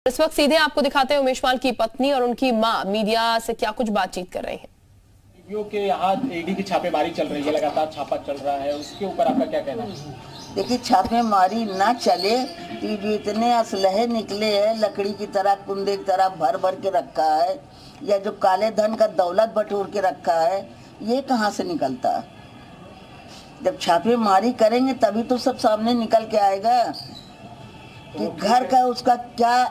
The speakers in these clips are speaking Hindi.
इस वक्त सीधे आपको दिखाते हैं उमेश पाल की पत्नी और उनकी मां मीडिया से क्या कुछ बातचीत कर रहे हैं। के यहाँ ईडी की छापेमारी चल रही है, लगातार छापा चल रहा है, उसके ऊपर आपका क्या कहना है? देखिए, छापेमारी ना चले तो जो इतने असलहे निकले हैं लकड़ी की तरह, कुंदे की तरह भर भर के रखा है, या जो काले धन का दौलत बटोर के रखा है, ये कहाँ से निकलता? जब छापेमारी करेंगे तभी तो सब सामने निकल के आएगा कि घर का उसका क्या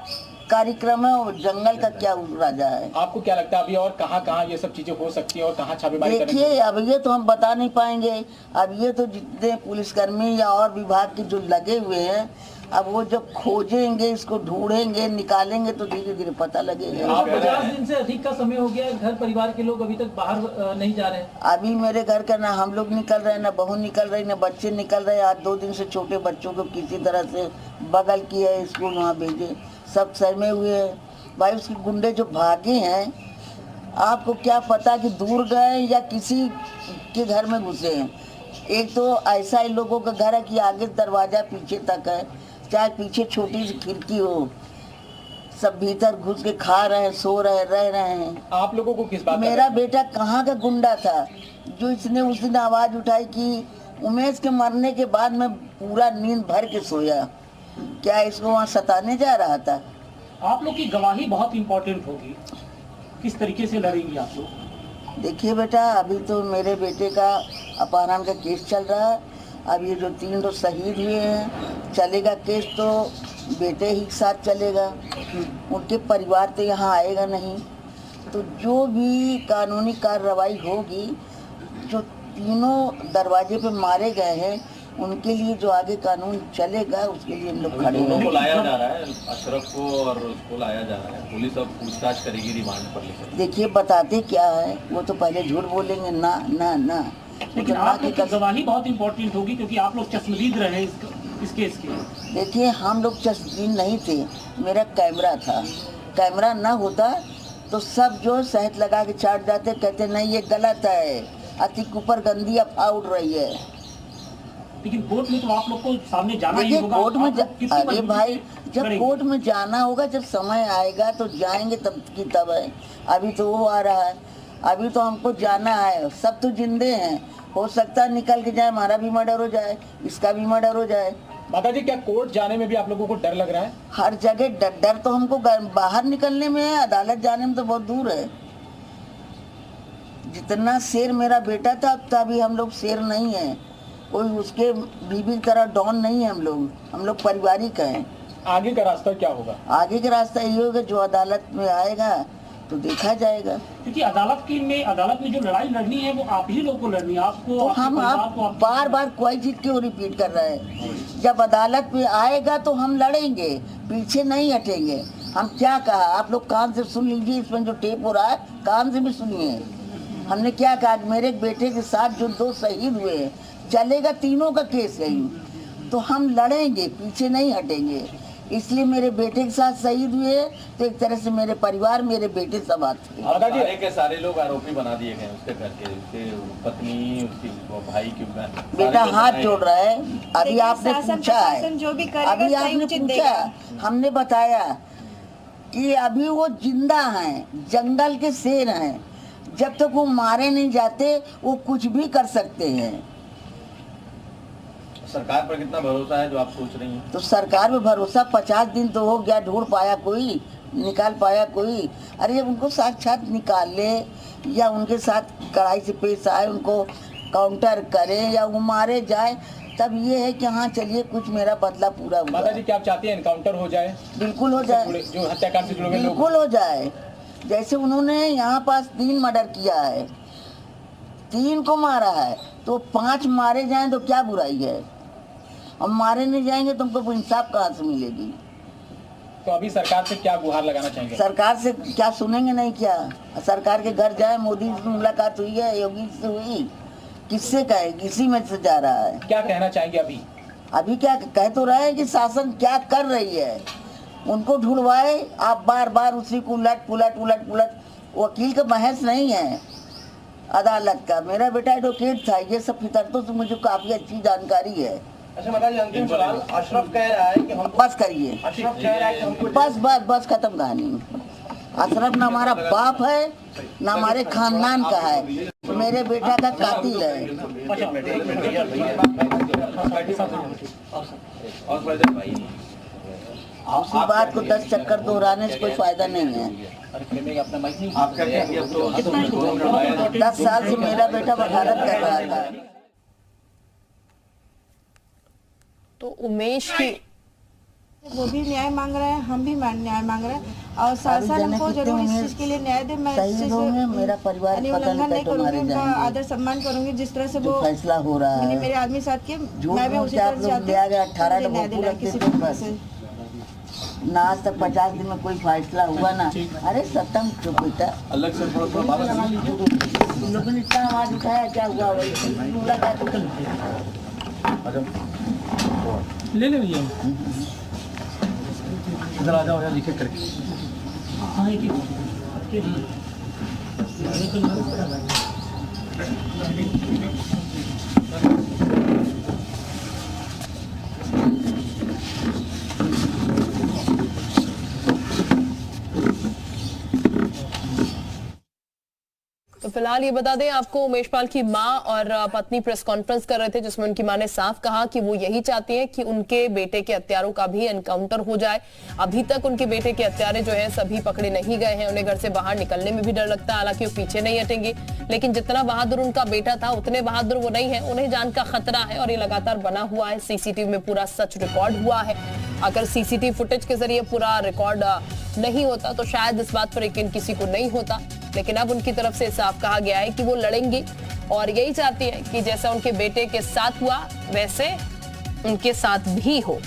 कार्यक्रम है और जंगल का क्या राजा है। आपको क्या लगता है अभी और कहाँ ये सब चीजें हो सकती है और कहाँ छापेमारी करेंगे? देखिए, अब ये तो हम बता नहीं पाएंगे। अब ये तो जितने पुलिसकर्मी या और विभाग के जो लगे हुए हैं, अब वो जब खोजेंगे, इसको ढूंढेंगे, निकालेंगे तो धीरे धीरे पता लगेगा। 50 दिन से अधिक का समय हो गया, घर परिवार के लोग अभी तक बाहर नहीं जा रहे हैं। अभी मेरे घर का ना हम लोग निकल रहे हैं, ना बहू निकल रही, ना बच्चे निकल रहे। आज 2 दिन से छोटे बच्चों को किसी तरह से बगल किया है, स्कूल वहाँ भेजे, सब सहमे हुए हैं। भाई, उसके गुंडे जो भागे हैं, आपको क्या पता कि दूर गए या किसी के घर में घुसे हैं। एक तो ऐसा ही लोगों का घर है कि आगे दरवाजा पीछे तक है, चाहे पीछे छोटी सी खिड़की हो, सब भीतर घुस के खा रहे हैं, सो रहे, रह रहे हैं। आप लोगों को किस बात? मेरा बेटा कहाँ का गुंडा था जो इसने उस दिन आवाज उठाई कि उमेश के मरने के बाद मैं पूरा नींद भर के सोया? क्या इसको वहाँ सताने जा रहा था? आप लोग की गवाही बहुत इम्पोर्टेंट होगी, किस तरीके से लड़ेंगे आप लोग? देखिए बेटा, अभी तो मेरे बेटे का अपहरण का केस चल रहा है। अब ये जो 3 लोग शहीद हुए हैं, चलेगा केस तो बेटे ही साथ चलेगा, उनके परिवार तो यहाँ आएगा नहीं। तो जो भी कानूनी कार्रवाई होगी, जो तीनों दरवाजे पे मारे गए हैं, उनके लिए जो आगे कानून चलेगा उसके लिए हम लोग खड़े हैं। को लाया जा रहा है, अशरफ को और उसको लाया जा रहा है, पुलिस अब पूछताछ करेगी रिमांड पर लेकर। देखिए, बताते क्या है, वो तो पहले झूठ बोलेंगे, ना ना ना। लेकिन आप लोग की गवाही बहुत इम्पोर्टेंट होगी क्योंकि आप लोग चश्मदीद रहे इस केस के। देखिए, हम लोग चश्मदीद नहीं थे, मेरा कैमरा था। कैमरा ना होता तो सब जो शहद लगा के चाट जाते, कहते नहीं ये गलत है, अति ऊपर गंदी अफवाह उड़ रही है। लेकिन कोर्ट में तो आप लोग को सामने जाना ही देखिए, होगा। कोर्ट में अरे भाई, जब कोर्ट में जाना होगा, जब समय आएगा तो जाएंगे, तब की तब है। अभी तो वो आ रहा है, अभी तो हमको जाना है। सब तो जिंदे हैं, हो सकता है निकल के जाए, हमारा भी मर्डर हो जाए, इसका भी मर्डर हो जाए। माता जी, क्या कोर्ट जाने में भी आप लोगों को डर लग रहा है? हर जगह डर तो हमको बाहर निकलने में है, अदालत जाने में तो बहुत दूर है। जितना शेर मेरा बेटा था, अब तभी हम लोग शेर नहीं है, कोई उसके बीबी की तरह डॉन नहीं है। हम लोग पारिवारिक हैं। आगे का रास्ता क्या होगा? आगे का रास्ता ये होगा, जो अदालत में आएगा तो देखा जाएगा। क्योंकि अदालत में जो लड़ाई लड़नी है वो आप ही लोग को लड़नी है। आपको तो हम आप बार कोई चीज क्यों रिपीट कर रहे हैं? जब अदालत में आएगा तो हम लड़ेंगे, पीछे नहीं हटेंगे। हम क्या कहा, आप लोग कान से सुन लीजिए, इसमें जो टेप हो रहा है कान से भी सुनिए। हमने क्या कहा, मेरे बेटे के साथ जो 2 शहीद हुए, चलेगा तीनों का केस यही, तो हम लड़ेंगे, पीछे नहीं हटेंगे। इसलिए मेरे बेटे के साथ शहीद हुए तो एक तरह से मेरे परिवार, मेरे बेटे सब आते हैं। सारे के सारे लोग आरोपी बना दिए गए उसके घर के, उसके पत्नी, उसकी भाई की। बेटा हाथ जोड़ रहा है। अभी आपने पूछा है, अभी आपने पूछा, हमने बताया कि अभी वो जिंदा हैं, जंगल के शेर हैं। जब तक वो मारे नहीं जाते वो कुछ भी कर सकते हैं। सरकार पर कितना भरोसा है जो आप सोच रही हैं? तो सरकार में भरोसा 50 दिन तो हो गया, ढूंढ पाया कोई, निकाल पाया कोई? अरे जब उनको साक्षात निकाल ले या उनके साथ कड़ाई से पेश आए, उनको काउंटर करे या वो मारे जाए, तब ये है कि हाँ चलिए कुछ मेरा बदला पूरा हुआ। माता जी, क्या आप चाहती हैं इनकाउंटर हो जाए? बिल्कुल हो जाए, जो हत्याकांड से जुड़े हुए लोग, बिल्कुल हो जाए। जैसे उन्होंने यहाँ पास 3 मर्डर किया है, 3 को मारा है, तो 5 मारे जाएं तो क्या बुराई है? हम मारे नहीं जाएंगे तो हमको इंसाफ कहाँ से मिलेगी? तो अभी सरकार से क्या गुहार लगाना चाहेंगे? सरकार से क्या सुनेंगे? नहीं क्या सरकार के घर जाए, मोदी से मुलाकात हुई है, योगी से हुई, किससे कहे? किसी में से जा रहा है। क्या कहना चाहेंगे अभी? अभी क्या कह तो रहे हैं कि शासन क्या कर रही है, उनको ढूंढवाए। आप बार बार उसी को उलट पुलट। वकील का बहस नहीं है, अदालत का। मेरा बेटा एडवोकेट था, ये सब फितरतों से मुझे काफ़ी अच्छी जानकारी है। अच्छा माता जी, अंतिम सवाल। अशरफ कह रहा है कि हम बस करिए, अशरफ कह रहा है कि हमको बस खत्म कहानी। अशरफ न हमारा बाप है न हमारे खानदान का है, मेरे बेटा का कातिल है। उसी बात को 10 चक्कर दोहराने से कोई फायदा नहीं है। 10 साल से मेरा बेटा वकालत कर रहा था। तो उमेश की वो भी न्याय मांग रहे हैं, हम भी न्याय मांग रहे हैं और शासन हमको जरूर इस चीज के लिए न्याय दे। मैं इस चीज मेरा परिवार उल्लंघन नहीं करूंगी, उनका आदर सम्मान करूंगी जिस तरह से वो फैसला हो रहा है। मेरे आदमी साथ के मैं भी उसी तरह चाहती हूँ 18 न्याय दिलाए किसी भी तरह से। ना आज तक 50 दिन में कोई फैसला हुआ ना। अरे सत्तम चुप बेटा, अलग से थोड़ा तुम लोगों ने इतना आवाज उठाया, क्या हुआ? ले ले भैया, इधर आ जाओ यार, लिखे करके। हाँ एक तो फिलहाल ये बता दें आपको, उमेश पाल की मां और पत्नी प्रेस कॉन्फ्रेंस कर रहे थे जिसमें उनकी मां ने साफ कहा कि वो यही चाहती हैं कि उनके बेटे के हत्यारों का भी एनकाउंटर हो जाए। अभी तक उनके बेटे के हत्यारे जो हैं सभी पकड़े नहीं गए हैं। उन्हें घर से बाहर निकलने में भी डर लगता है, हालांकि वो पीछे नहीं हटेंगे, लेकिन जितना बहादुर उनका बेटा था उतने बहादुर वो नहीं है। उन्हें जान का खतरा है और ये लगातार बना हुआ है। सीसीटीवी में पूरा सच रिकॉर्ड हुआ है। अगर सीसीटीवी फुटेज के जरिए पूरा रिकॉर्ड नहीं होता तो शायद इस बात पर यकीन किसी को नहीं होता, लेकिन अब उनकी तरफ से साफ कहा गया है कि वो लड़ेंगी और यही चाहती है कि जैसा उनके बेटे के साथ हुआ वैसे उनके साथ भी हो।